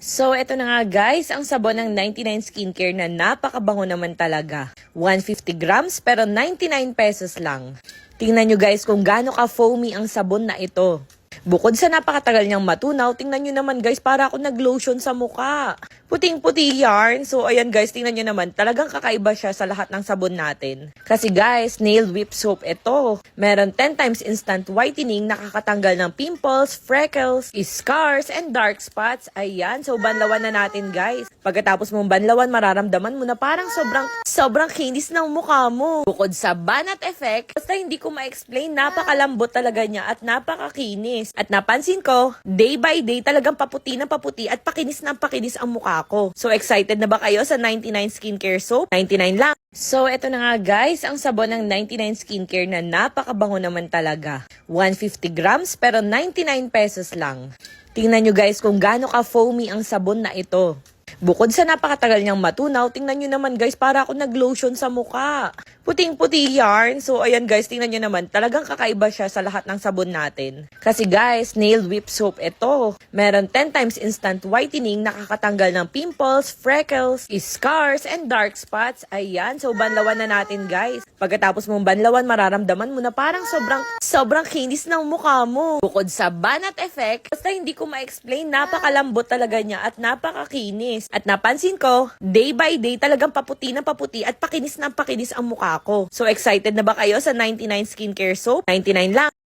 So, eto na nga guys, ang sabon ng 99 Skincare na napakabango naman talaga. 150 grams pero 99 pesos lang. Tingnan nyo guys kung gaano ka foamy ang sabon na ito. Bukod sa napakatagal niyang matunaw, tingnan nyo naman guys, para ako nag-lotion sa muka. Puting-puti yarn. So, ayan guys, tingnan nyo naman, talagang kakaiba siya sa lahat ng sabon natin. Kasi guys, nail whip soap ito. Meron 10 times instant whitening, nakakatanggal ng pimples, freckles, scars, and dark spots. Ayan, so banlawan na natin guys. Pagkatapos mong banlawan, mararamdaman mo na parang sobrang kinis ng mukha mo. Bukod sa banat effect, basta hindi ko ma-explain, napakalambot talaga niya at napakakinis. At napansin ko, day by day talagang paputi na paputi at pakinis na pakinis ang mukha ko. So excited na ba kayo sa 99 Skincare Soap? 99 lang. So eto na nga guys, ang sabon ng 99 Skincare na napakabango naman talaga. 150 grams pero 99 pesos lang. Tingnan nyo guys kung gaano ka foamy ang sabon na ito. Bukod sa napakatagal niyang matunaw, tingnan nyo naman guys, para ako nag-lotion sa muka. Puting-puti yarn. So ayan guys, tingnan nyo naman, talagang kakaiba siya sa lahat ng sabon natin. Kasi guys, nail whip soap ito. Meron 10 times instant whitening, nakakatanggal ng pimples, freckles, scars, and dark spots. Ayan, so banlawan na natin guys. Pagkatapos mong banlawan, mararamdaman mo na parang sobrang kinis ng mukha mo. Bukod sa banat effect, basta hindi ko ma-explain, napakalambot talaga niya at napakakinis. At napansin ko, day by day talagang paputi na paputi at pakinis na pakinis ang mukha ko. So excited na ba kayo sa 99 Skincare Soap? 99 lang.